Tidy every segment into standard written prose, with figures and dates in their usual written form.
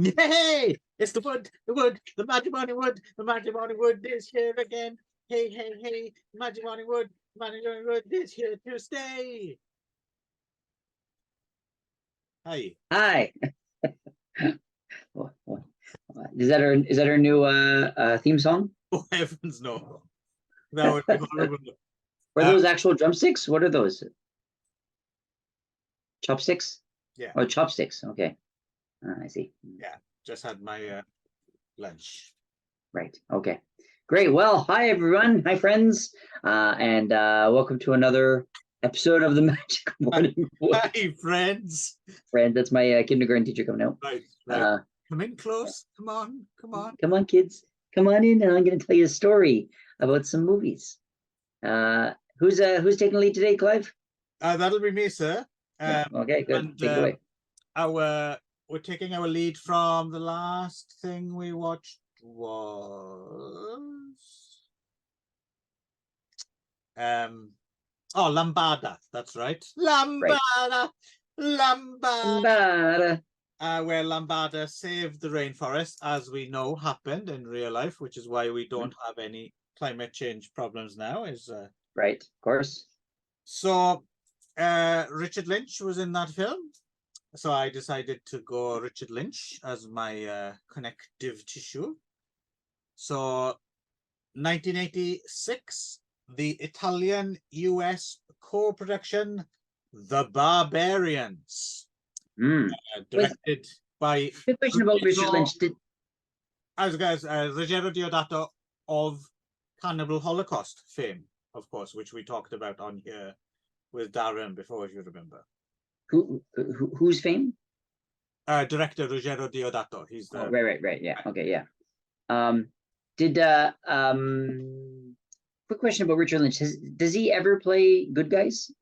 Yay! It's the matrimony wood is here again. Hey, hey, hey, matrimony wood is here to stay. Hi. Hi. Is that our new theme song? Oh heavens, no! That would be horrible. Are those actual drumsticks? What are those? Chopsticks? Yeah. Oh, chopsticks. Okay. I see. Yeah, just had my lunch. Right. Okay. Great. Well, hi everyone. Hi friends. And welcome to another episode of the Magic Morning Wood. Hi friends. Friends, that's my kindergarten teacher coming out. Right. Come in close. Come on. Come on, kids. Come on in, and I'm going to tell you a story about some movies. Who's taking the lead today, Clive? That'll be me, sir. Okay, good. And, take it away. We're taking our lead from the last thing we watched was Lambada. That's right. Lambada. Where Lambada saved the rainforest, as we know happened in real life, which is why we don't have any climate change problems now. Right, of course. So Richard Lynch was in that film. So I decided to go Richard Lynch as my connective tissue. So 1986, the Italian-US co-production, The Barbarians. Directed by... Good question about Richard Lynch. Ruggero Deodato of Cannibal Holocaust fame, of course, which we talked about on here with Darren before, if you remember. Whose fame? Director Ruggero Deodato. He's the... Oh, right. Yeah. Okay. Yeah. Quick question about Richard Lynch. Does he ever play good guys?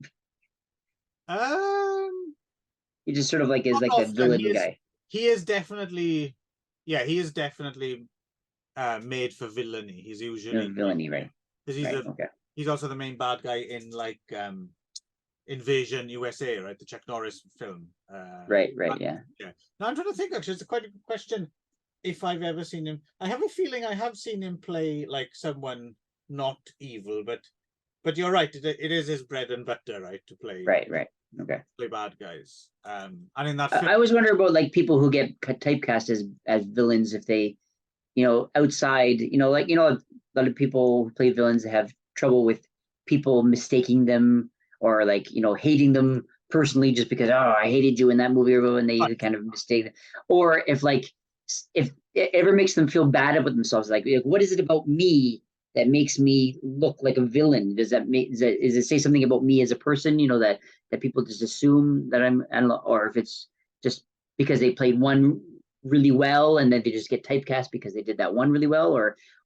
He just sort of like is like the villain guy. He is definitely, made for villainy. He's usually villainy, right? Because he's also the main bad guy in like Invasion USA, right? The Chuck Norris film. Right, yeah. Now I'm trying to think, actually, it's quite a good question if I've ever seen him. I have a feeling I have seen him play like someone not evil, but you're right, it is his bread and butter, right? To play. Right. Okay. Play bad guys. And in that film, I always wonder about like people who get typecast as villains if they, outside, a lot of people who play villains have trouble with people mistaking them or like hating them personally just because I hated you in that movie, or when they kind of mistake them. Or if it ever makes them feel bad about themselves, like what is it about me that makes me look like a villain? Does it say something about me as a person, that people just assume that I'm, or if it's just because they played one really well and then they just get typecast because they did that one really well,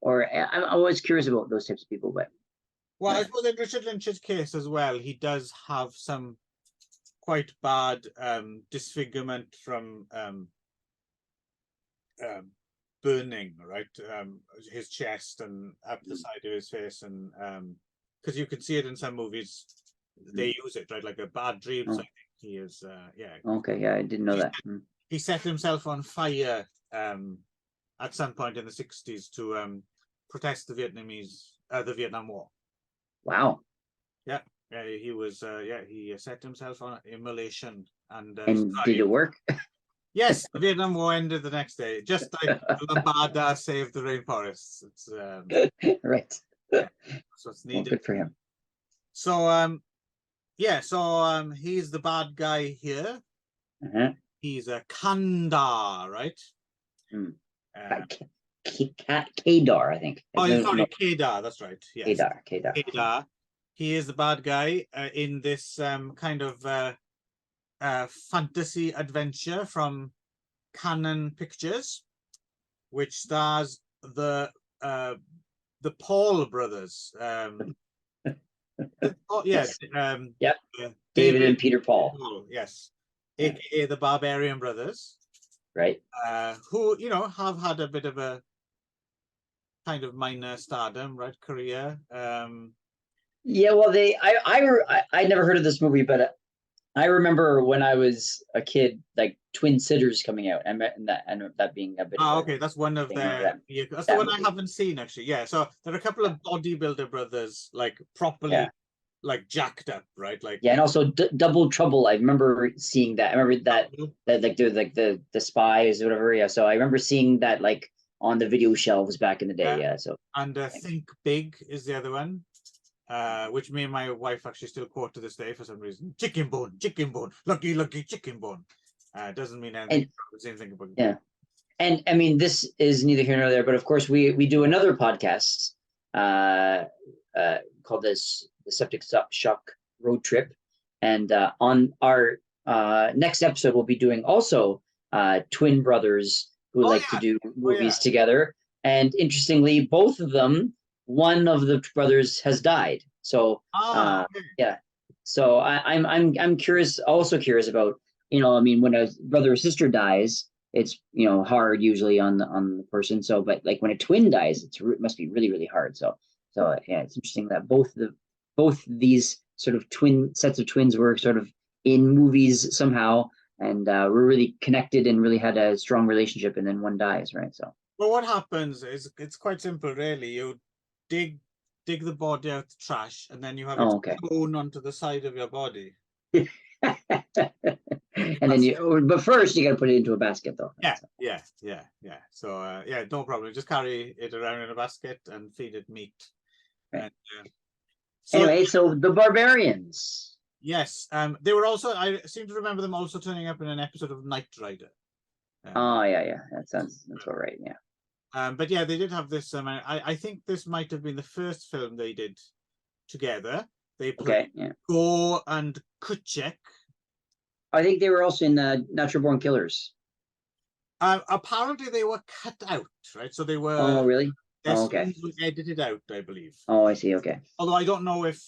or I'm always curious about those types of people. But well, I suppose in Richard Lynch's case as well, he does have some quite bad disfigurement from burning, right? His chest and up the side of his face, and because you can see it in some movies, they use it, right? Like a Bad Dreams, I think he is. Okay, yeah, I didn't know that. He set himself on fire at some point in the 60s to protest the Vietnam War. Wow. Yeah, he was. He set himself on immolation, and did it work? Yes, the Vietnam War ended the next day, just like Lambada saved the rainforests. It's right. Yeah, that's what's needed. Well, good for him. So he's the bad guy here. He's a Kandar, right? Kedar, I think. Sorry, Kedar. That's right. Yes. Kedar. He is the bad guy in this kind of fantasy adventure from Canon Pictures, which stars the Paul brothers. David and Peter Paul. Yes, aka the Barbarian Brothers. Right. Who have had a bit of a kind of minor stardom, right? Career. Yeah, well, I never heard of this movie, but I remember when I was a kid, like Twin Sitters coming out, and that being a bit of Ah, a okay, that's one of thing. their vehicles. That's the That one I movie. haven't seen actually. Yeah, so there are a couple of bodybuilder brothers, like Yeah, properly, like jacked up, right? Like yeah, and also Double Trouble. I remember seeing that. I remember that like the spies or whatever. Yeah, so I remember seeing that like on the video shelves back in the day. yeah, Yeah, so and Think Big is the other one. Which me and my wife actually still quote to this day for some reason. Chicken bone, lucky, lucky chicken bone. Doesn't mean anything. and The same thing about yeah, and I mean this is neither here nor there, but of course we do another podcast uh, called this the Septic Shock Road Trip, and on our next episode we'll be doing also twin brothers who Oh like to yeah, do oh yeah. movies together, and interestingly, both of them, one of the brothers has died. So Ah, okay. yeah, so I'm curious, also curious about I mean when a brother or sister dies it's hard usually on the person. So, but like when a twin dies, it must be really really hard. So yeah, it's interesting that both these sort of twin sets of twins were sort of in movies somehow, and were really connected and really had a strong relationship, and then one dies, right? So Well, what happens is it's quite simple, really. You dig dig the body out the trash, and then you have it oh okay. sewn onto the side of your body. And then That's but first you got to put it into a basket though. Right? yeah, So, yeah. So yeah, no problem. Just carry it around in a basket and feed it meat. right. And so Anyway, so the Barbarians. yes, they were also. I seem to remember them also turning up in an episode of Knight Rider. Um, Oh yeah, yeah. That's all right. Yeah. but yeah, they did have this. I think this might have been the first film they did together. They played Okay. Yeah. Gore and Kuchek. I think they were also in Natural Born Killers. Apparently, they were cut out, right? So Oh, really? their Oh, okay. scenes were edited out, I believe. Oh, I see. Okay. Although I don't know if,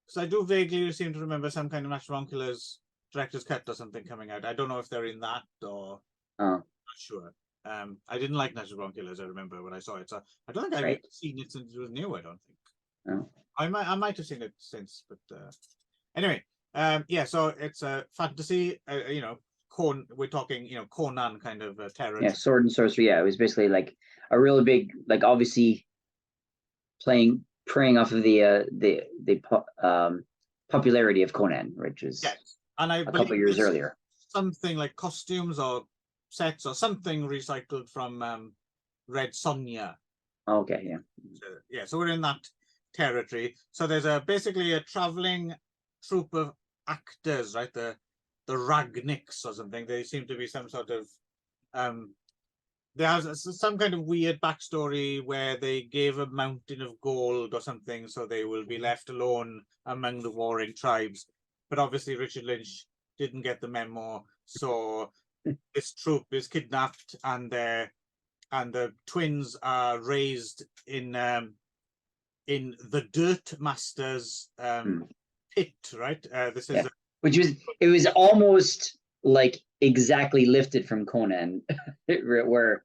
because I do vaguely seem to remember some kind of Natural Born Killers director's cut or something coming out. I don't know if they're in that or Oh, not sure. I didn't like Natural Born Killers. I remember when I saw it, so I don't think I've right. seen it since it was new. I don't think. Oh. I might have seen it since, but anyway, yeah. So it's a fantasy. We're talking, Conan kind of terror. Yeah, sword and sorcery. Yeah, it was basically like a really big, like obviously preying off of the popularity of Conan, which was Yes, and I a believe couple years there's earlier. something like costumes or sets or something recycled from Red Sonja. Okay, yeah. So, yeah, so we're in that territory. So there's basically a traveling troupe of actors, right? The Ragnicks or something. They seem to be some sort of there's some kind of weird backstory where they gave a mountain of gold or something, so they will be left alone among the warring tribes. But obviously, Richard Lynch didn't get the memo, so this troop is kidnapped, and the twins are raised in the Dirt Masters pit, right? This is Yeah. It was almost like exactly lifted from Conan, where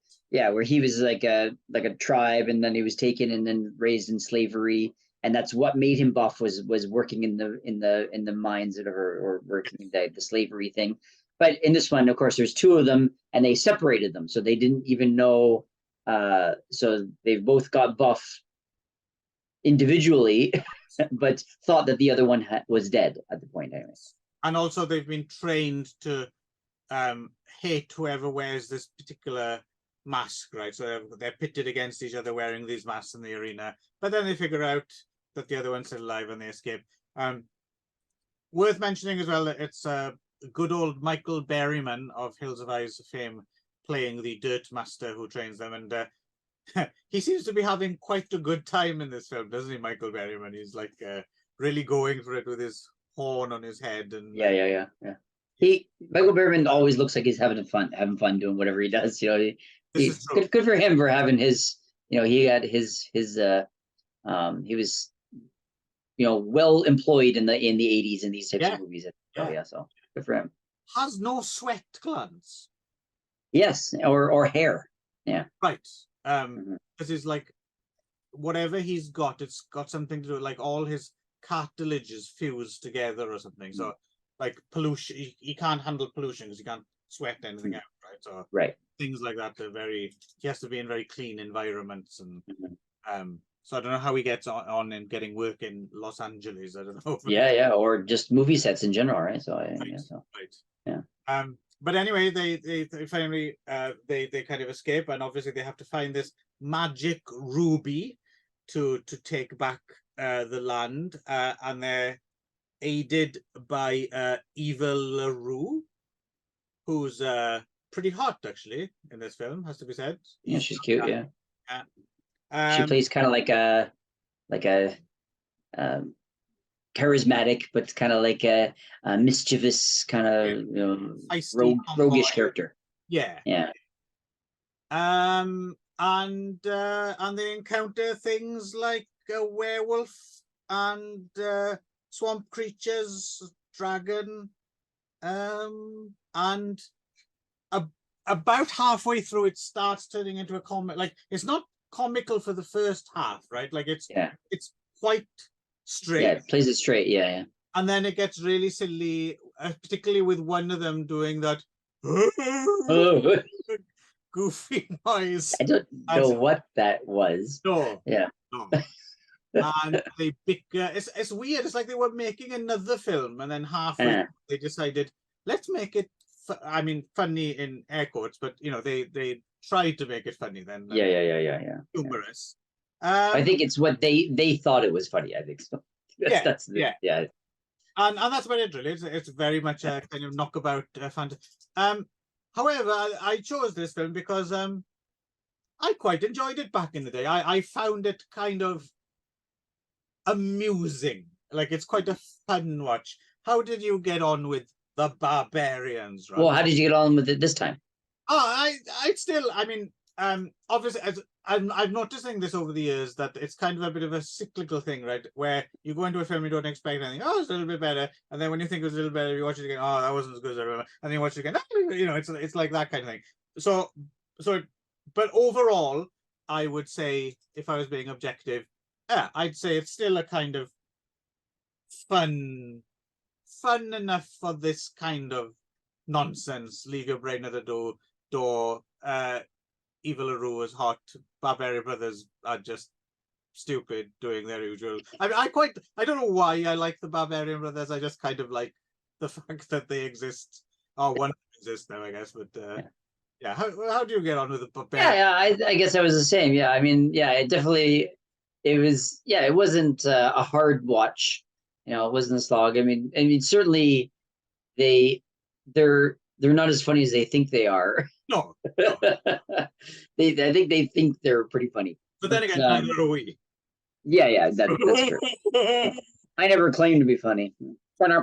he was like a tribe, and then he was taken and then raised in slavery, and that's what made him buff was working in the mines or working the slavery thing. But in this one, of course, there's two of them, and they separated them, so they didn't even know. So they've both got buff individually, but thought that the other one was dead at the point anyway. And also they've been trained to hate whoever wears this particular mask, right? So they're pitted against each other wearing these masks in the arena, but then they figure out that the other one's still alive and they escape. Worth mentioning as well that it's good old Michael Berryman of Hills of Eyes fame playing the Dirt Master who trains them, and he seems to be having quite a good time in this film, doesn't he, Michael Berryman? He's like really going for it with his horn on his head, and yeah. Michael Berryman always looks like he's having fun doing whatever he does. This is true. Good for him for having his. He had his he was well employed in the 80s in these types of movies. So good for him. Has no sweat glands. Yes, or hair. Yeah. Right. This is like whatever he's got, it's got something to do with like all his cartilages fused together or something. So like pollution. He can't handle pollution because he can't sweat anything out, right? So Right. things like that are very. He has to be in very clean environments, and Mm-hmm. so I don't know how he gets on and getting work in Los Angeles. I don't know. Yeah, or just movie sets in general, right? So Right, yeah, so right. yeah. But anyway, they finally they kind of escape, and obviously they have to find this magic ruby to take back the land, and they're aided by Evil LaRue, who's pretty hot actually in this film, has to be said. Yeah, she's cute. Yeah, Uh, she plays kind of like a um, charismatic, but kind of like a mischievous kind of feisty tomboy. roguish character. Yeah. Yeah. And they encounter things like a werewolf and swamp creatures, dragon, and about halfway through it starts turning into a comic. Like, it's not comical for the first half, right? Like it's quite straight. Yeah, it plays it straight. Yeah. And then it gets really silly, particularly with one of them doing that goofy noise. I don't know what that was. No. Yeah. No. And they bicker. It's weird. It's like they were making another film, and then halfway they decided, let's make it. I mean, funny in air quotes, but they tried to make it funny. Then Yeah. Humorous. I think it's what they thought it was funny. I think so. That's yeah. And that's about it, really. It's very much a kind of knockabout fantasy. However, I chose this film because I quite enjoyed it back in the day. I found it kind of amusing. Like, it's quite a fun watch. How did you get on with the Barbarians? Right? Well, how did you get on with it this time? Oh, I mean, obviously, I'm noticing this over the years, that it's kind of a bit of a cyclical thing, right? Where you go into a film, you don't expect anything. Oh, it's a little bit better, and then when you think it was a little better, you watch it again. Oh, that wasn't as good as I remember, and then you watch it again. It's like that kind of thing. So, but overall, I would say, if I was being objective, I'd say it's still a kind of fun enough for this kind of nonsense. Leave your brain at the door. Evil LaRue is hot. Barbarian Brothers are just stupid, doing their usual. I mean, I don't know why I like the Barbarian Brothers. I just kind of like the fact that they exist. Oh, one exists now, I guess. But yeah. How do you get on with the Barbarian? Yeah. I guess I was the same. Yeah. I mean, yeah. It was. Yeah. It wasn't a hard watch. It wasn't a slog. I mean, certainly they're not as funny as they think they are. No. I think they think they're pretty funny. But then again, neither are we. Yeah, that's true. I never claimed to be funny. But I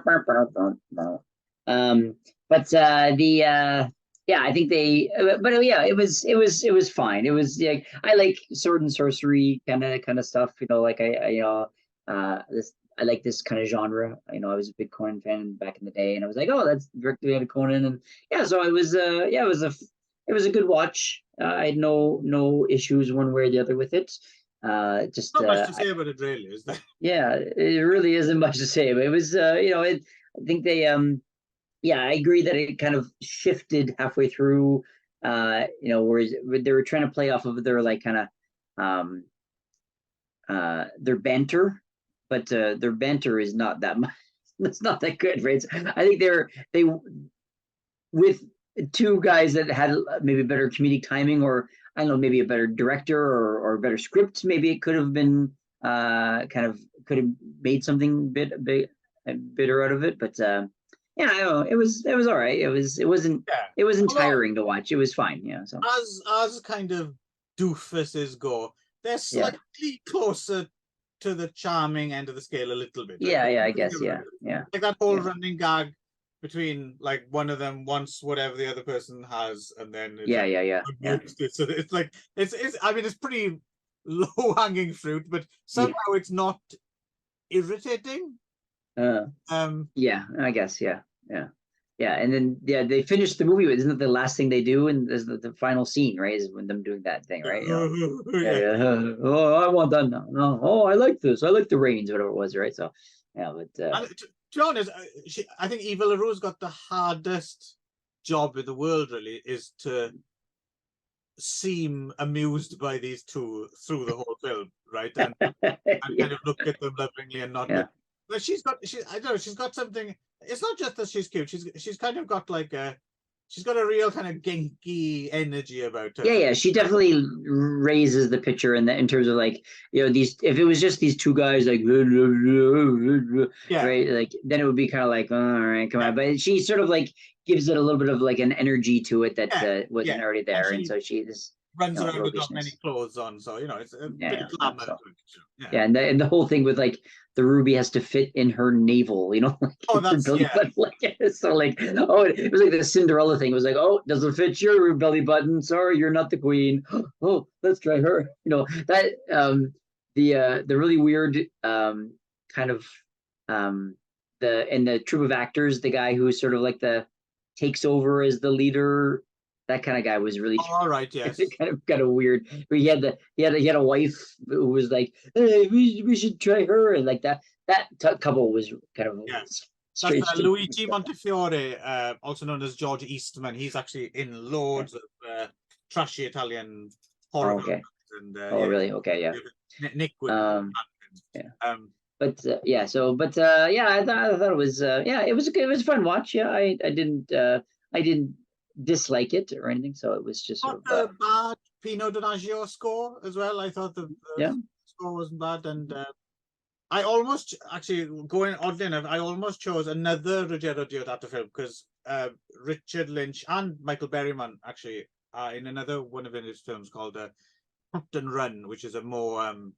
think it was fine. It was like, I like sword and sorcery kind of stuff. Like I like this kind of genre. I was a big Conan fan back in the day, and I was like, oh, that's directly out of Conan, and so it was it was a good watch. I had no issues one way or the other with it. Just not much to say about it, really, is there? Yeah, it really isn't much to say, but it was I think they I agree that it kind of shifted halfway through, whereas they were trying to play off of their like kind of their banter, but their banter is not that much. It's not that good, right? So I think they with two guys that had maybe better comedic timing, or I don't know, maybe a better director or a better script. Maybe it could have been could have made something bitter out of it. But I don't know. It was all right. It wasn't tiring to watch. It was fine. Yeah. So as kind of doofuses go, they're slightly closer to the charming end of the scale a little bit. Yeah, I guess. Yeah. Like that whole running gag between, like, one of them wants whatever the other person has, and then it's so it's like it's I mean, it's pretty low hanging fruit, but somehow it's not irritating. Yeah, I guess. Yeah. And then they finish the movie with, isn't it the last thing they do, and there's the final scene, right? Is when them doing that thing, right? Oh, I want that now. No, oh, I like this. I like the reins, whatever it was, right? So yeah, but be honest, I think Eva LaRue's got the hardest job in the world. Really, is to seem amused by these two through the whole film, right? And kind of look at them lovingly and not. Yeah. But I don't know, she's got something. It's not just that she's cute. She's kind of got like she's got a real kind of genki energy about her. Yeah, she definitely raises the picture in terms of like, these, if it was just these two guys like right, like then it would be kind of like, all right, come on. But she sort of like gives it a little bit of like an energy to it that wasn't already there, and so she just runs around with not many clothes on, so it's a bit of glamour. So. And the whole thing with like the ruby has to fit in her navel, like, that's belly button, like, so like, oh, it was like the Cinderella thing. It was like, oh, doesn't fit your belly button, sorry, you're not the queen. Oh, let's try her. That the really weird kind of the troupe of actors, the guy who's sort of like takes over as the leader, that kind of guy was really all right. Yes, kind of weird. But he had a wife who was like, hey, we should try her, and like that couple was kind of strange. That's Luigi Montefiore, also known as George Eastman. He's actually in loads of trashy Italian horror. Okay. And, really? Okay, yeah. Nick would. I thought it was it was a fun watch. Yeah, I didn't dislike it or anything, so it was just sort of a bad Pino Donaggio score as well. I thought the score wasn't bad, and I almost, actually, going oddly enough, I almost chose another Ruggero Deodato film because Richard Lynch and Michael Berryman actually are in another one of his films called Hunt and Run, which is a more of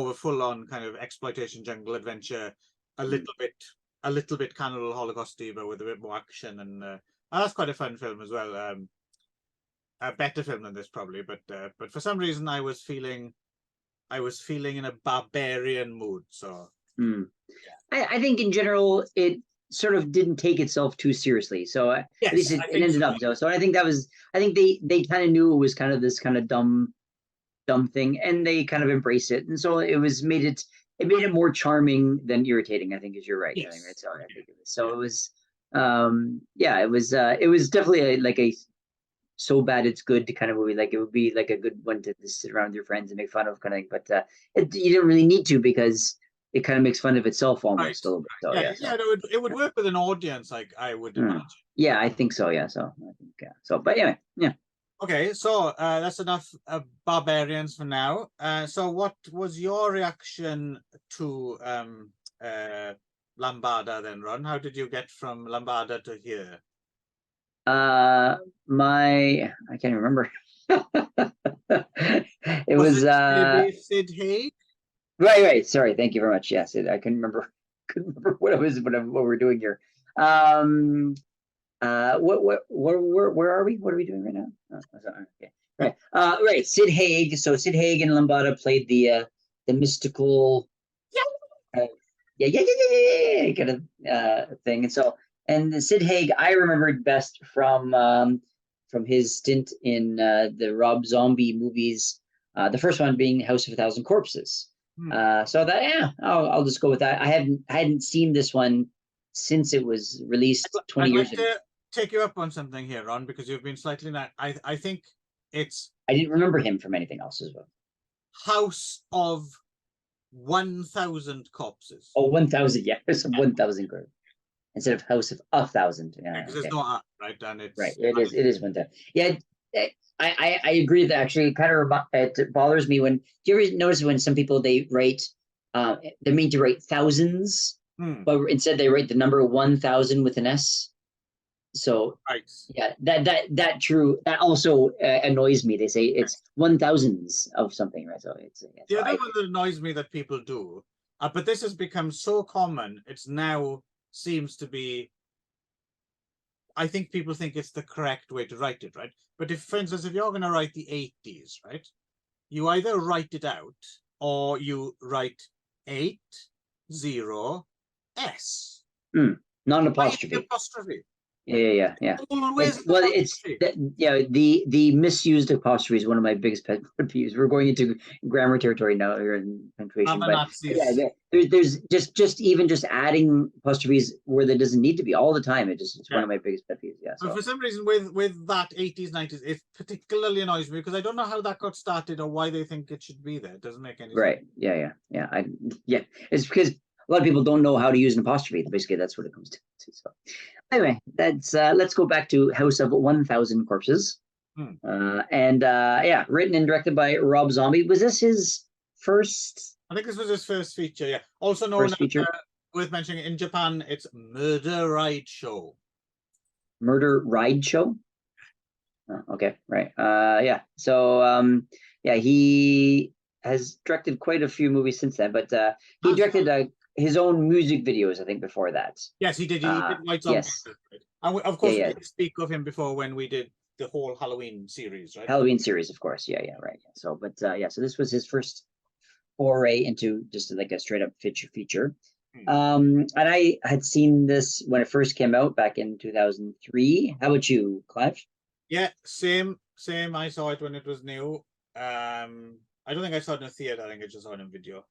a full-on kind of exploitation jungle adventure, a little bit cannibal holocausty, but with a bit more action, and that's quite a fun film as well. A better film than this probably, but for some reason I was feeling in a barbarian mood. So I think in general it sort of didn't take itself too seriously. So at least it ended up though. So I think they kind of knew it was kind of this kind of dumb thing, and they kind of embraced it, and so it made it more charming than irritating, I think, as you're right. Yes. I think that's how I think of it. So it was it was definitely like a so bad it's good to kind of movie. Like it would be like a good one to sit around with your friends and make fun of kind of thing. But you didn't really need to, because it kind of makes fun of itself almost a little bit. So, it would work with an audience, like I would imagine. Yeah, I think so. Yeah, so I think so. But anyway, yeah. Okay, so that's enough Barbarians for now. So what was your reaction to Lambada then, Ron? How did you get from Lambada to here? I can't remember. It was maybe Sid Haig? Right. Sorry, thank you very much. Yes, I couldn't remember what we're doing here. Where are we? What are we doing right now? Okay. Right. Right. Sid Haig. So Sid Haig and Lambada played the mystical kind of thing. And so, and Sid Haig I remembered best from his stint in the Rob Zombie movies. The first one being House of a Thousand Corpses. So that I'll just go with that. I hadn't seen this one since it was released 20 years ago. Take you up on something here, Ron, because you've been slightly not. I think it's. I didn't remember him from anything else as well. House of 1,000 Corpses. Oh, 1,000. Yeah, there's 1,000 corpses instead of House of 1,000. Yeah, because there's no art, right? And it's right. It is 1,000. Yeah, I agree that actually it kind of it bothers me when. Do you ever notice when some people they write, they mean to write thousands, but instead they write the number 1,000 with an S. So yeah, that also annoys me. They say it's 1,000s of something, right? So it's the other one that annoys me that people do, but this has become so common. It's now seems to be. I think people think it's the correct way to write it, right? But if, for instance, if you're going to write the 80s, right, you either write it out or you write 80S. Non-apostrophe. Apostrophe. Yeah. Always Well, it's the misused apostrophe is one of my biggest pet peeves. We're going into grammar territory now here in punctuation, but yeah, Nazis. there's just even just adding apostrophes where there doesn't need to be all the time. It's one of my biggest pet peeves. Yeah. But So for some reason, with that 80s, 90s, it particularly annoys me because I don't know how that got started or why they think it should be there. It doesn't make any sense. right. Yeah. It's because a lot of people don't know how to use an apostrophe. Basically, that's what it comes to. So anyway, let's go back to House of 1,000 Corpses. Written and directed by Rob Zombie. Was this his first? I think this was his first feature. Yeah, also known as worth mentioning in Japan, it's Murder Ride Show. Murder Ride Show. Oh, okay, right. So he has directed quite a few movies since then, but he directed his own music videos, I think, before that. Yes, he did. He did Lights on. Yes. And of course, we did speak of him before when we did the whole Halloween series, right? Halloween series, of course. Yeah, right. So, but so this was his first foray into just like a straight up feature. And I had seen this when it first came out back in 2003. How about you, Clive? Yeah, same. I saw it when it was new. I don't think I saw it in a theater. I think I just saw it in video.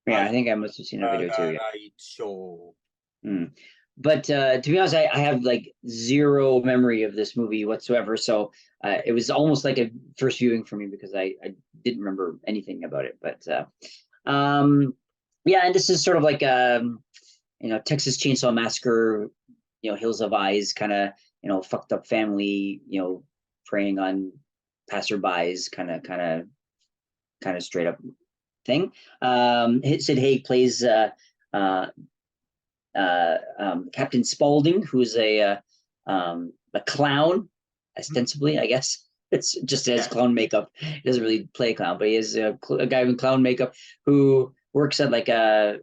Yeah, I think I must have seen a video too. Yeah. Right, show. But to be honest, I have like zero memory of this movie whatsoever. So it was almost like a first viewing for me because I didn't remember anything about it. But and this is sort of like Texas Chainsaw Massacre, Hills of Eyes kind of fucked up family, preying on passerbys kind of straight up thing. Sid Haig plays Captain Spaulding, who's a clown, ostensibly, I guess. It's just has clown makeup. He doesn't really play a clown, but he is a guy in clown makeup who works at like a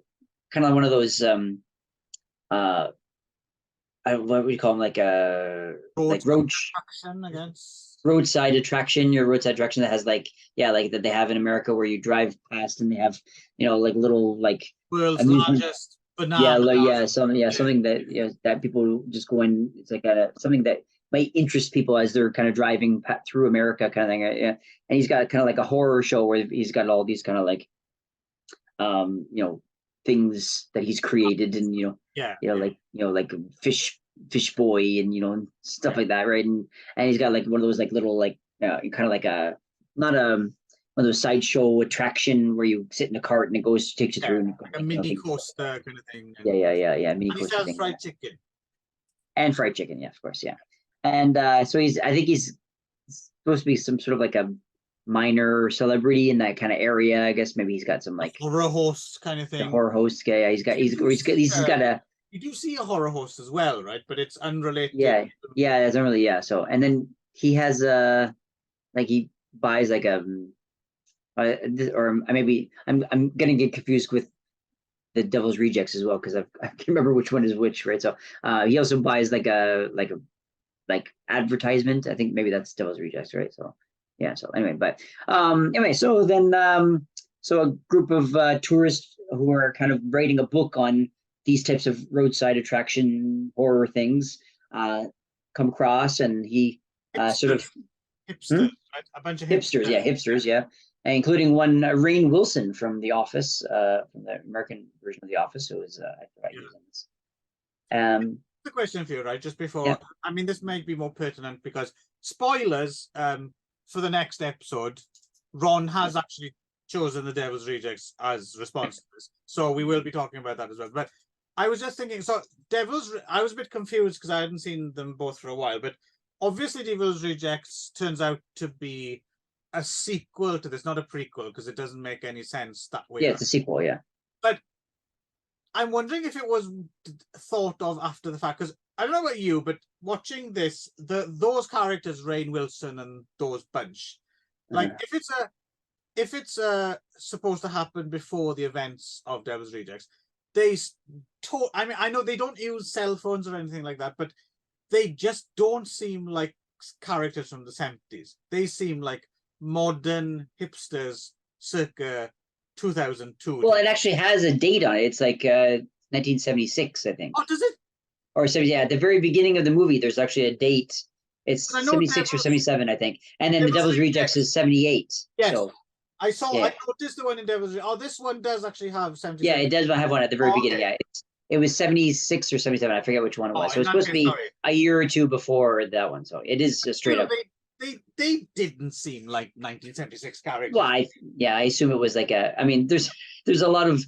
kind of one of those what would you call them, like a roadside attraction, your roadside attraction that has like that they have in America where you drive past and they have like little like world's largest banana. Something that that people just go in. It's like something that might interest people as they're kind of driving through America, kind of thing. And he's got kind of like a horror show where he's got all these kind of like things that he's created, and like fish boy and stuff like that, right? And he's got like one of those like little like kind of like a not one of those sideshow attraction where you sit in a cart and it takes you through like a mini coaster kind of thing. Yeah, mini coaster thing. Fried chicken. And fried chicken, yeah, of course, yeah. And so I think he's supposed to be some sort of like a minor celebrity in that kind of area. I guess maybe he's got some like horror host kind of thing. Horror host guy. He's got a. You do see a horror host as well, right? But it's unrelated. Yeah, it's unrelated. Yeah. So and then he has like he buys like or maybe I'm gonna get confused with the Devil's Rejects as well because I can't remember which one is which, right? So he also buys like a advertisement. I think maybe that's Devil's Rejects, right? So yeah. So anyway, but so then so a group of tourists who are kind of writing a book on these types of roadside attraction horror things come across, and he sort of hipsters, right? A bunch of hipsters, yeah. Including one Rainn Wilson from The Office, from the American version of The Office, who was the question for you, right? Just before, I mean, this might be more pertinent because spoilers for the next episode. Ron has actually chosen the Devil's Rejects as response to this, so we will be talking about that as well. But I was just thinking, so I was a bit confused because I hadn't seen them both for a while, but obviously Devil's Rejects turns out to be a sequel to this, not a prequel, because it doesn't make any sense that way. Yeah, it's a sequel, yeah. But I'm wondering if it was thought of after the fact, because I don't know about you, but watching this, those characters, Rainn Wilson and those bunch, like if it's supposed to happen before the events of Devil's Rejects, I know they don't use cell phones or anything like that, but they just don't seem like characters from the 70s. They seem like modern hipsters circa 2002. Well, it actually has a date on it. It's like 1976, I think. Oh, does it? or 70, yeah, at the very beginning of the movie, there's actually a date. It's I know 76 or 77, I think. And then the Devil's Devil's Rejects Rejects. is 78. Yes, So I yeah, noticed the one in Devil's. Oh, this one does actually have yeah, 77. it does have one at the very Oh, beginning. okay. Yeah, it was 76 or 77. I forget which one it Oh, was. So in it's that supposed to case, be sorry. a year or two before that one. So it is straight Still, up. they didn't seem like 1976 Well, characters. I assume it was like a. I mean, there's a lot of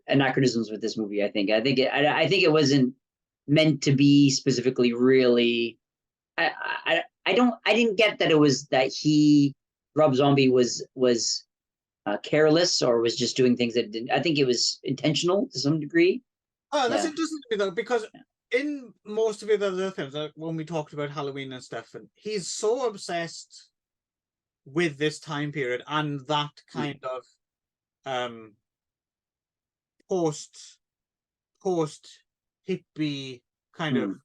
anachronisms with this movie. I think it wasn't meant to be specifically really. I didn't get that it was that Rob Zombie was careless or was just doing things that didn't. I think it was intentional to some degree. Oh, that's Yeah. interesting to me though, because in most of his other films, like when we talked about Halloween and stuff, and he's so obsessed with this time period and that kind of um post post hippie kind of.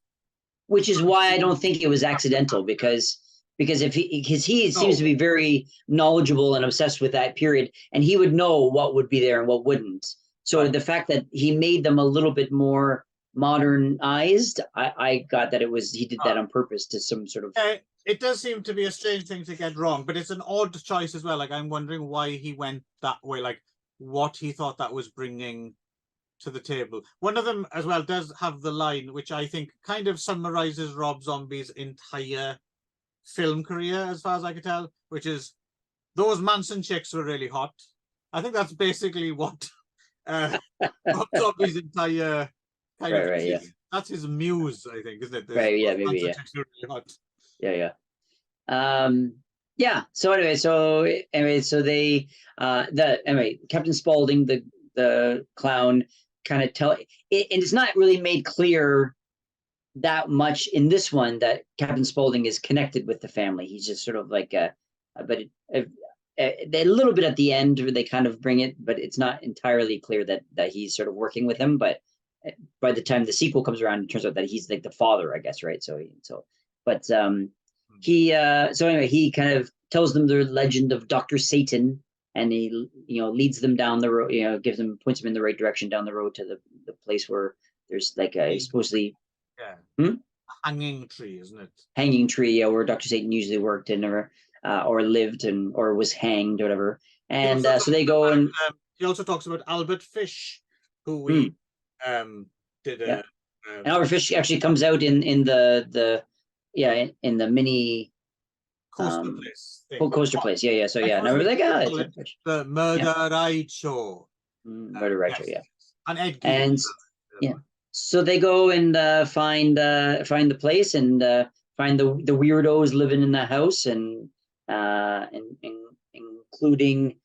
Which is why I don't think it was accidental because he seems to be very knowledgeable and obsessed with that period, and he would know what would be there and what wouldn't. So Right. the fact that he made them a little bit more modernized, I got that he did that on purpose to some sort of. It does seem to be a strange thing to get wrong, but it's an odd choice as well. Like I'm wondering why he went that way, like what he thought that was bringing to the table. One of them as well does have the line, which I think kind of summarizes Rob Zombie's entire film career, as far as I can tell, which is those Manson chicks were really hot. I think that's basically what Rob Zombie's entire kind of. Right, yeah. That's his muse, I think, isn't it? Right, yeah, maybe, Manson yeah. chicks were really hot. Yeah. So anyway, Captain Spaulding, the clown, kind of tell it, and it's not really made clear that much in this one that Captain Spaulding is connected with the family. He's just sort of like a little bit at the end where they kind of bring it, but it's not entirely clear that he's sort of working with him. But by the time the sequel comes around, it turns out that he's like the father, I guess, right? So anyway, he kind of tells them the legend of Dr. Satan, and he leads them down the road, points them in the right direction down the road to the place where there's like a supposedly hanging tree, isn't it? Hanging tree, yeah, where Dr. Satan usually worked and or lived or was hanged or whatever. And so they go and he also talks about Albert Fish, who we did a. And Albert Fish actually comes out in the mini coaster place. Coaster place, yeah. So yeah, and I was like, the Murder Ride Show. Murder Ride Show, yeah. And Ed Gein. And yeah, so they go and find the place and find the weirdos living in the house, and including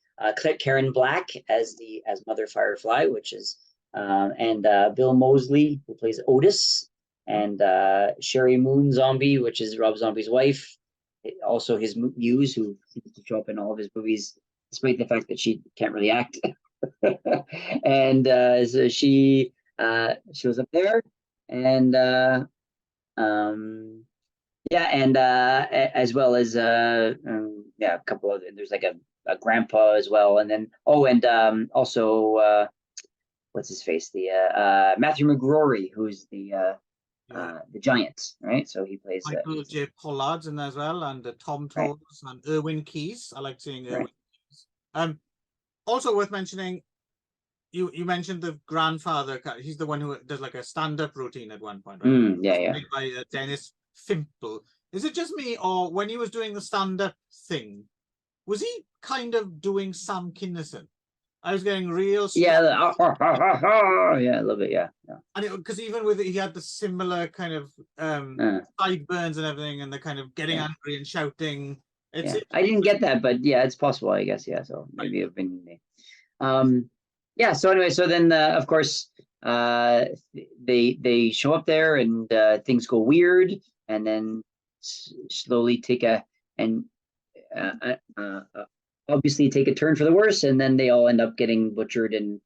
Karen Black as Mother Firefly, which is and Bill Moseley, who plays Otis, and Sherry Moon Zombie, which is Rob Zombie's wife, also his muse, who seems to show up in all of his movies, despite the fact that she can't really act. And so she shows up there, and as well as a couple of, there's like a grandpa as well, and then also what's his face, the Matthew McGrory, who's the giant, right? So he plays Michael J. Pollard's in there as well, and Tom Toles and Irwin Keyes. I like seeing Irwin Keyes. Also worth mentioning, you mentioned the grandfather. He's the one who does like a stand-up routine at one point, right? Played by Dennis Fimple. Is it just me, or when he was doing the stand-up thing, was he kind of doing Sam Kinison? I was getting real. Yeah, a little bit, yeah. And because even with it, he had the similar kind of sideburns and everything, and the kind of getting angry and shouting. I didn't get that, but yeah, it's possible, I guess. Yeah, so maybe I've been. So anyway, so then of course they show up there, and things go weird, and then slowly take obviously take a turn for the worse, and then they all end up getting butchered in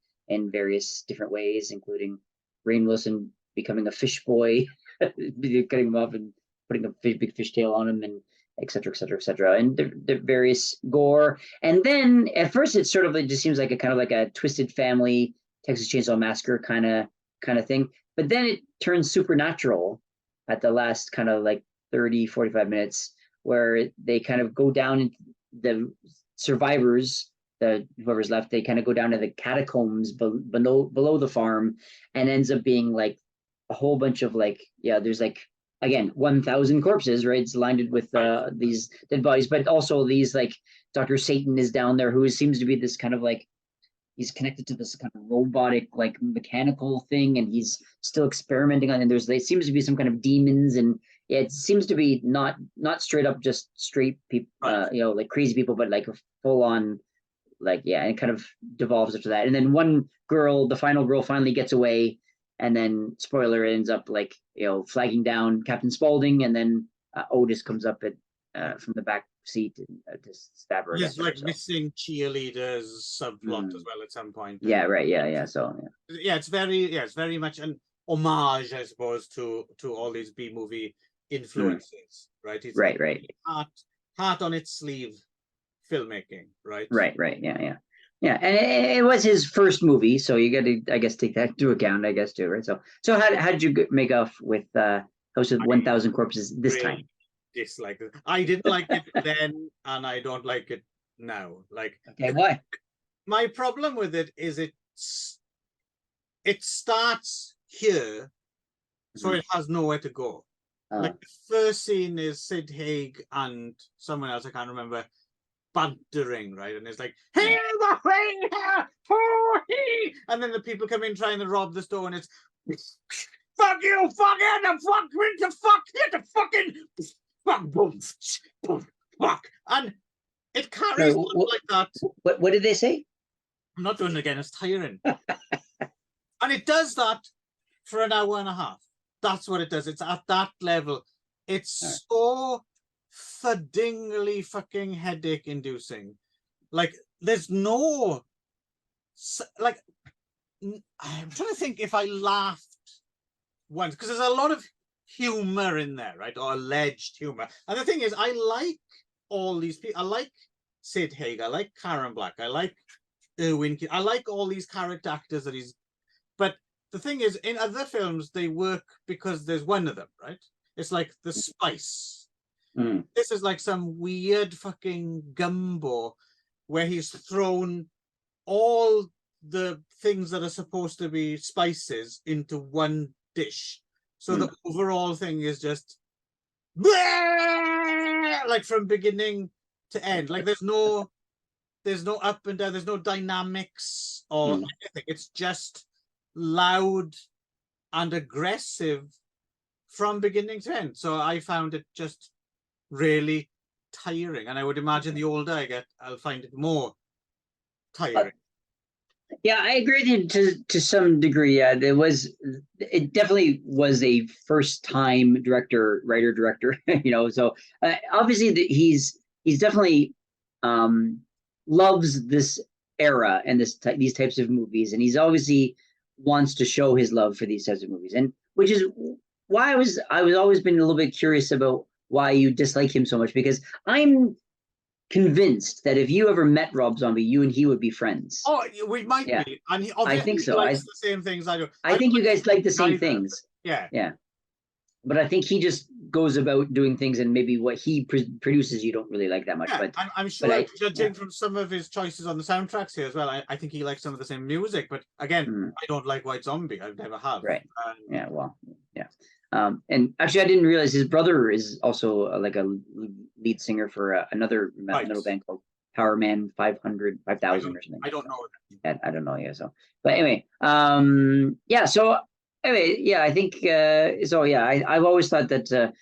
various different ways, including Rainn Wilson becoming a fish boy, cutting him off and putting a big fish tail on him, and et cetera, and the various gore. And then at first it just seems like a kind of like a Twisted Family, Texas Chainsaw Massacre kind of thing. but then it turns supernatural at the last kind of like 30, 45 minutes, where they kind of go down into the survivors, the whoever's left, they kind of go down to the catacombs below the farm, and ends up being like a whole bunch of like, yeah, there's like, again, 1,000 corpses, right? It's lined with these dead bodies, but also these like Dr. Satan is down there, who seems to be this kind of like, he's connected to this kind of robotic, like mechanical thing, and he's still experimenting on. And there seems to be some kind of demons, and yeah, it seems to be not straight up just straight people, you know, like crazy people, but like full on, like, yeah, and it kind of devolves after that. And then one girl, the final girl, finally gets away, and then spoiler, ends up like, you know, flagging down Captain Spaulding, and then Otis comes up from the back seat to stab her. Yes, like missing cheerleaders subplot as well at some point. Yeah, right. Yeah. So yeah, it's very much an homage, I suppose, to all these B movie influences, right? It's right. heart on its sleeve filmmaking, right? Right. Yeah, and it was his first movie, so you got to, I guess, take that into account, I guess, too, right? So how did you make off with House of 1,000 Corpses this time? Dislike it. I didn't like it then, and I don't like it now. Like, okay, why? My problem with it is it starts here, so it has nowhere to go. Like the first scene is Sid Haig and someone else, I can't remember, bantering, right? And it's like, hey, the thing here, and then the people come in trying to rob the store, and it's fuck you, fuck it, the fuck, the fuck, the fucking fuck, boom, boom, fuck, and it carries on like that. What did they say? I'm not doing it again. It's tiring, and it does that for an hour and a half. That's what it does. It's at that level. It's so thuddingly fucking headache inducing. Like, there's no, like, I'm trying to think if I laughed once, because there's a lot of humor in there, right? Or alleged humor. And the thing is, I like all these people. I like Sid Haig. I like Karen Black. I like Irwin. I like all these character actors that he's, but the thing is, in other films, they work because there's one of them, right? It's like the spice. This is like some weird fucking gumbo where he's thrown all the things that are supposed to be spices into one dish. So the overall thing is just like from beginning to end. Like there's no up and down, there's no dynamics or anything. It's just loud and aggressive from beginning to end. So I found it just really tiring, and I would imagine the older I get, I'll find it more tiring. Yeah, I agree with you to some degree. Yeah, it definitely was a first time writer director, you know. So obviously he's definitely loves this era and these types of movies, and he's obviously wants to show his love for these types of movies, and which is why I was always been a little bit curious about why you dislike him so much, because I'm convinced that if you ever met Rob Zombie, you and he would be friends. Oh, we might be, and I think so. He likes the same things I do. I think you guys like the same things. Yeah. But I think he just goes about doing things, and maybe what he produces you don't really like that much. But I'm sure, judging from some of his choices on the soundtracks here as well, I think he likes some of the same music. But again, I don't like White Zombie. I've never have. Right. And actually, I didn't realize his brother is also like a lead singer for another metal band called Power Man 5,000 or something. I don't know. I don't know. Yeah. So, but anyway, So anyway, yeah, I think so. Yeah, I've always thought that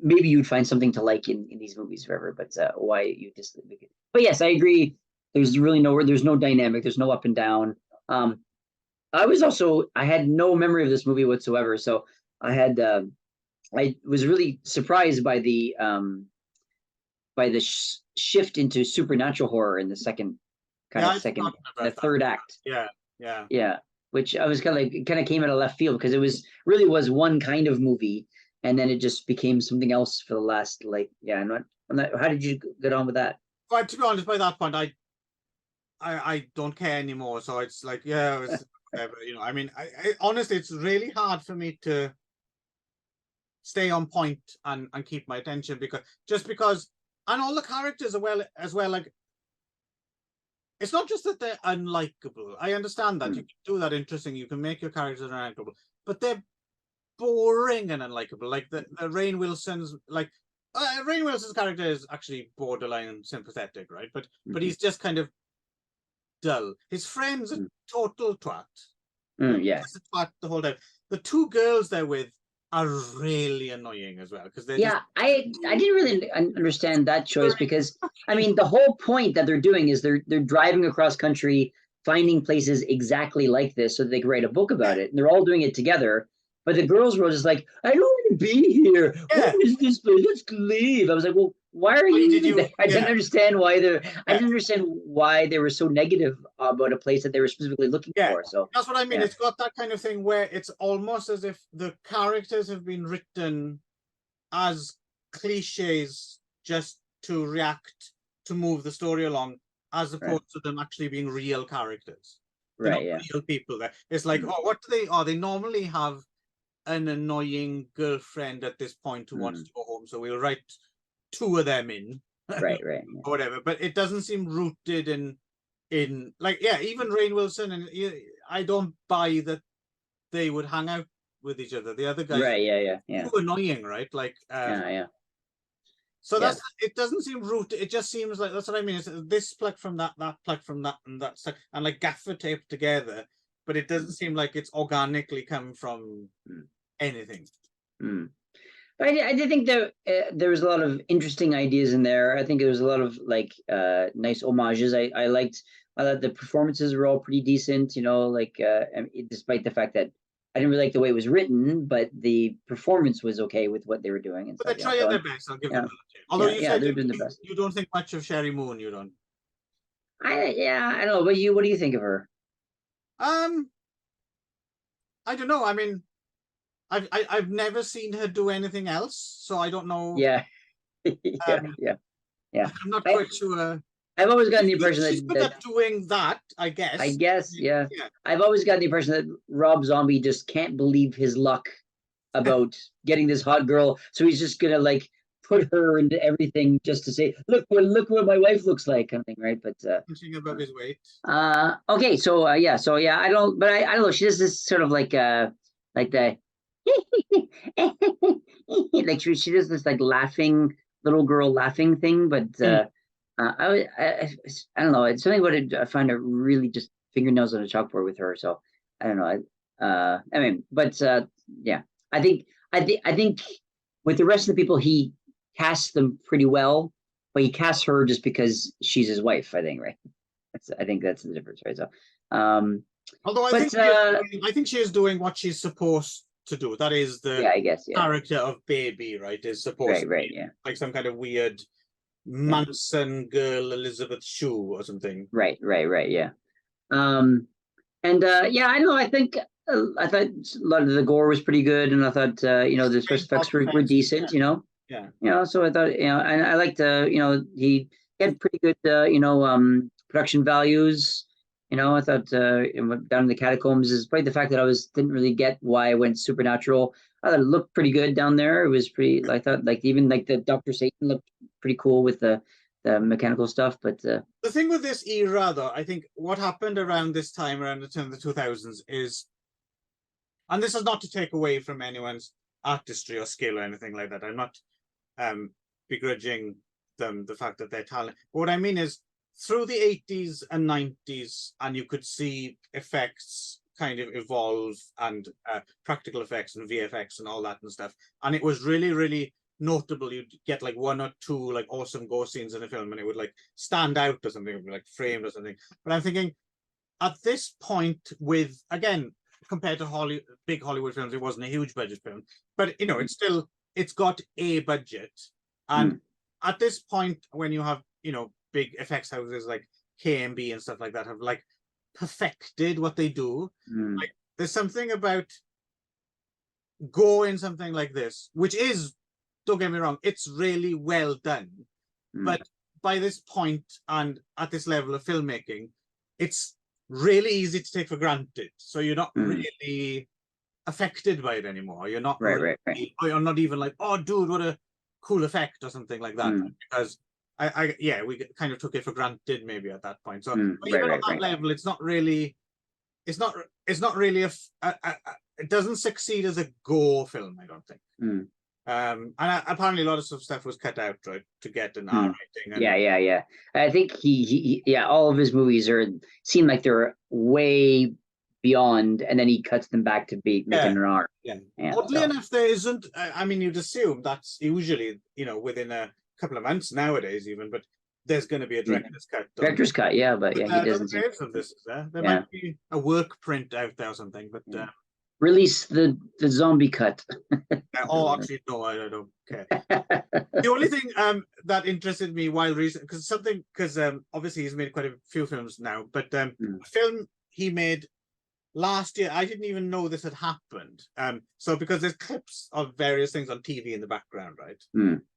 maybe you'd find something to like in these movies forever, but why you dislike it? But yes, I agree. There's really there's no dynamic. There's no up and down. I had no memory of this movie whatsoever, so I was really surprised by the shift into supernatural horror in the third act. Yeah. Which I was kind of came out of left field, because it was one kind of movie, and then it just became something else for the last I'm not. How did you get on with that? Well, to be honest, by that point, I don't care anymore. So it's like, whatever, you know. I mean, I honestly, it's really hard for me to stay on point and keep my attention because and all the characters are as well, like, it's not just that they're unlikable. I understand that you can do that interesting, you can make your characters unlikable, but they're boring and unlikable. Like the Rainn Wilson's, like, Rainn Wilson's character is actually borderline sympathetic, right? But he's just kind of dull. His friend's a total twat. Yeah. Just a twat the whole time. The two girls they're with are really annoying as well, because they're I didn't really understand that choice, because I mean the whole point that they're doing is they're driving across country, finding places exactly like this so that they can write a book about it, and they're all doing it together. But the girls were just like, I don't want to be here. What is this place? Let's leave. I was like, well, why are you there? I didn't understand why I didn't understand why they were so negative about a place that they were specifically looking for. So that's what I mean. It's got that kind of thing where it's almost as if the characters have been written as cliches just to react, to move the story along, as opposed to them actually being real characters. Right, real people there. It's like, oh, what do they? Oh, they normally have an annoying girlfriend at this point who wants to go home, so we'll write two of them in, right, or whatever. But it doesn't seem rooted in like, even Rainn Wilson, and I don't buy that they would hang out with each other. The other guys, too annoying, right? Like, so that's it. Doesn't seem rooted. It just seems like, that's what I mean. It's this pluck from that pluck from that, and that's and like gaffer taped together. But it doesn't seem like it's organically come from anything. But I did think that there was a lot of interesting ideas in there. I think there was a lot of like nice homages. I liked the performances were all pretty decent, you know, like despite the fact that I didn't really like the way it was written, but the performance was okay with what they were doing. And but they try their best. I'll give them that. Although you said they're doing the best. You don't think much of Sherry Moon, you don't? I don't know. But what do you think of her? I don't know. I mean, I've never seen her do anything else, so I don't know. Yeah. I'm not quite sure. I've always gotten the impression she's good at doing that, I guess. Yeah. I've always gotten the impression that Rob Zombie just can't believe his luck about getting this hot girl, so he's just gonna like put her into everything just to say, look what my wife looks like, kind of thing, right? But thinking about his weight. Okay, so I don't know. She does this sort of like the like she does this like laughing little girl laughing thing, but I don't know. It's something about it. I find it really just fingernails on a chalkboard with her. So I don't know. I mean, but I think with the rest of the people, he casts them pretty well, but he casts her just because she's his wife. I think, right? I think that's the difference, right? So, although I think she is doing what she's supposed to do. That is the character of Baby, right? Is supposed to be like some kind of weird Manson girl, Elizabeth Shue or something. Right, yeah. And I don't know. I think I thought a lot of the gore was pretty good, and I thought the special effects were decent. So I thought and I liked he had pretty good production values. I thought down in the catacombs, despite the fact that I didn't really get why I went supernatural, I thought it looked pretty good down there. It was pretty. I thought even the Dr. Satan looked pretty cool with the mechanical stuff. But the thing with this era, though, I think what happened around this time, around the turn of the 2000s, is, and this is not to take away from anyone's artistry or skill or anything like that. I'm not begrudging them the fact that they're talented. But what I mean is, through the 80s and 90s, and you could see effects kind of evolve, and practical effects and VFX and all that and stuff. And it was really, really notable. You'd get like one or two like awesome gore scenes in a film, and it would like stand out or something, it would be like framed or something. But I'm thinking, at this point, with, again, compared to big Hollywood films, it wasn't a huge budget film, but it's got a budget. And at this point, when you have big effects houses like KMB and stuff like that have like perfected what they do, like there's something about in something like this, which is, don't get me wrong, it's really well done, but by this point and at this level of filmmaking, it's really easy to take for granted. So you're not Mm. really affected by it anymore. You're not Right, really, right. or you're not even like, oh, dude, what a cool effect or something like that. Mm. Because yeah, we kind of took it for granted maybe at that point. So but Right, even on right, that right. level, it's not really it doesn't succeed as a Go film, I don't think. Mm. And apparently a lot of stuff was cut out, right, to get an R rating. And Yeah. I think yeah, all of his movies seem like they're way beyond, and then he cuts them back to be making an R. yeah. Yeah, Oddly so. enough, there isn't. I mean, you'd assume that's usually, within a couple of months nowadays, even. But there's going to be a director's cut. Director's cut, yeah, but yeah, he doesn't seem. Of this is there. There Yeah. might be a work print out there or something, but. Release the zombie cut. Actually, no, I don't care. The only thing that interested me while researching, because obviously he's made quite a few films now, but a film he made last year, I didn't even know this had happened. So because there's clips of various things on TV in the background, right?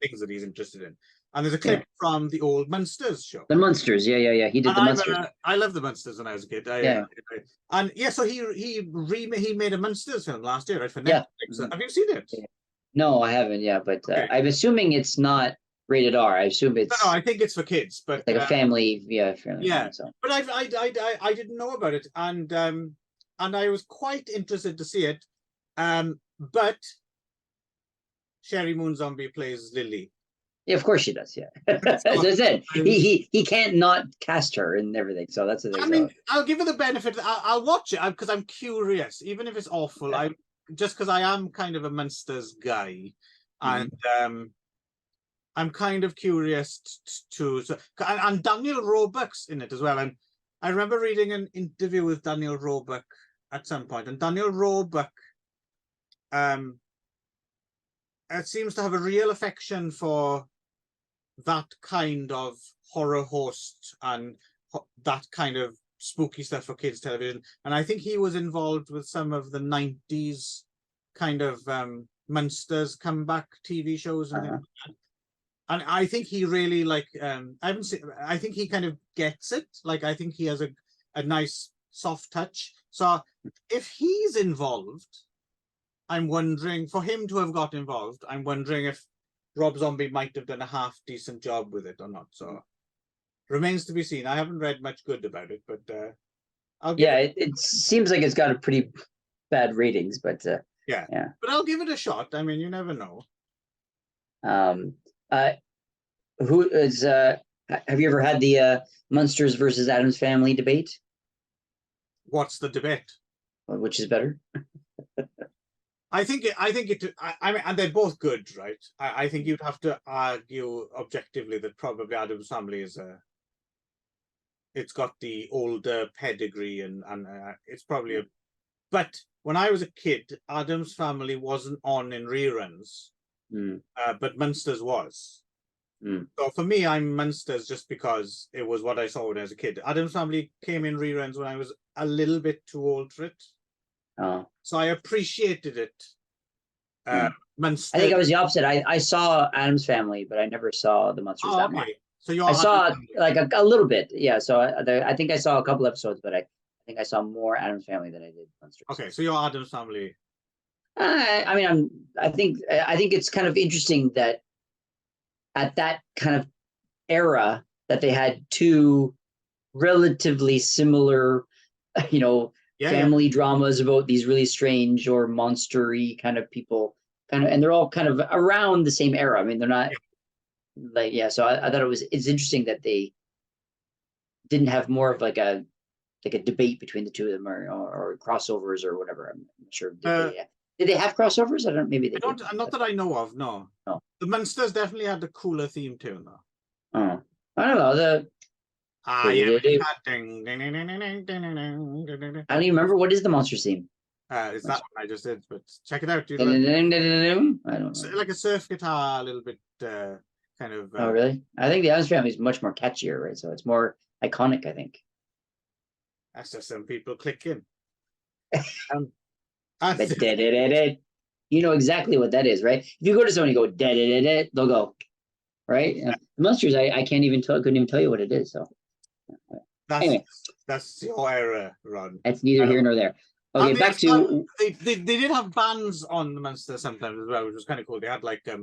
Things that he's interested in. And there's a clip from the old Munsters show. The Munsters, yeah. He did the Munsters. I loved the Munsters when I was a kid. So he made a Munsters film last year, right? For Netflix. Have you seen it? No, I haven't. Yeah, but I'm assuming it's not rated R. I assume it's. No, I think it's for kids, but like a family. Yeah. So. But I didn't know about it, and I was quite interested to see it. But Sherry Moon Zombie plays Lily. Yeah, of course she does. Yeah, as I said, he can't not cast her and everything. So that's the thing. I mean, I'll give her the benefit. I'll watch it because I'm curious, even if it's awful. Just because I am kind of a Munsters guy, and I'm kind of curious and Daniel Roebuck's in it as well. And I remember reading an interview with Daniel Roebuck at some point, and Daniel Roebuck it seems to have a real affection for that kind of horror host and that kind of spooky stuff for kids television. And I think he was involved with some of the 90s kind of Munsters comeback TV shows and things like that. And I think he really I think he kind of gets it. Like, I think he has a nice soft touch. So if he's involved, I'm wondering, for him to have got involved, I'm wondering if Rob Zombie might have done a half decent job with it or not. So remains to be seen. I haven't read much good about it, but it seems like it's got a pretty bad ratings, but yeah. But I'll give it a shot. I mean, you never know. Who is have you ever had the Munsters versus Addams Family debate? What's the debate? Which is better? I mean, and they're both good, right? I think you'd have to argue objectively that probably Addams Family is it's got the older pedigree and it's probably but when I was a kid, Addams Family wasn't on in reruns, but Munsters was. So for me, I'm Munsters just because it was what I saw when I was a kid. Addams Family came in reruns when I was a little bit too old for it. So I appreciated it. Munsters. I think I was the opposite. I saw Addams Family, but I never saw the Munsters that much. So I saw like a little bit, yeah. So I think I saw a couple episodes, but I think I saw more Addams Family than I did Munsters. Okay, so you're Addams Family. I mean, I think it's kind of interesting that at that kind of era that they had two relatively similar, family dramas about these really strange or monster-y kind of people, and they're all kind of around the same era. I mean, they're not so I thought it's interesting that they didn't have more of like a debate between the two of them or crossovers or whatever. I'm not sure. Did they have crossovers? I don't. Maybe they don't. Not that I know of. No. The Munsters definitely had the cooler theme tune though. Oh, I don't know. I don't even remember what is the Monsters theme. It's that one I just did, but check it out. Dude. I don't know. Like a surf guitar, a little bit kind of. Oh, really? I think the Addams Family is much more catchier, right? So it's more iconic, I think. That's just some people clicking. You know exactly what that is, right? If you go to someone and go they'll go, right? The Munsters, I couldn't even tell you what it is. So Anyway, that's your era, Ron. that's neither here nor there. Okay, And back to they did have bands on the Munster sometimes as well, which was kind of cool. They had like I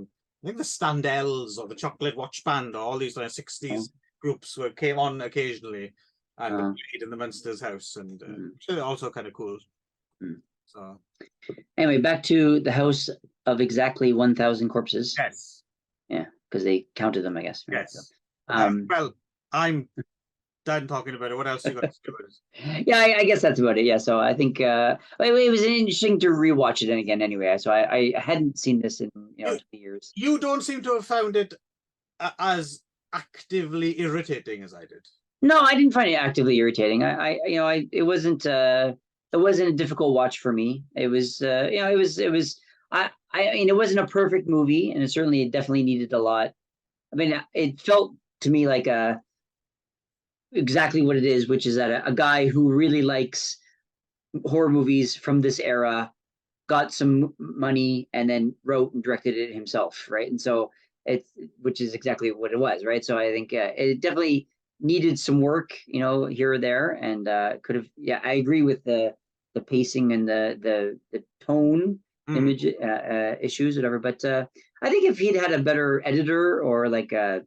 think the Standells or the Chocolate Watch Band or all these like 60s groups came on occasionally and played in the Munster's house, and which is also kind of cool. So anyway, back to the house of exactly 1,000 corpses. yes, Yeah, because they counted them, I guess. Right? yes. So, well, I'm done talking about it. What else you got to do with it? yeah, I guess that's about it. Yeah, so I think it was interesting to rewatch it again anyway. So I hadn't seen this in 20 years. You don't seem to have found it as actively irritating as I did. No, I didn't find it actively irritating. It wasn't a difficult watch for me. It was I mean, it wasn't a perfect movie, and it definitely needed a lot. I mean, it felt to me like exactly what it is, which is that a guy who really likes horror movies from this era got some money and then wrote and directed it himself, right? And so which is exactly what it was, right? So I think it definitely needed some work, here or there, and could have. Yeah, I agree with the pacing and the tone, image issues, whatever. But I think if he'd had a better editor or like a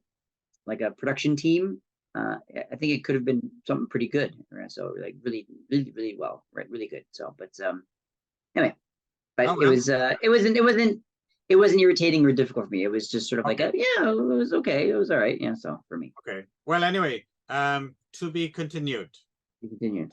production team, I think it could have been something pretty good. Right? So like really, really, really well, right? Really good. So, but anyway, but it wasn't irritating or difficult for me. It was just sort of like it was okay. It was all right. Yeah. So for me. Okay. Well, anyway, to be continued. Continued.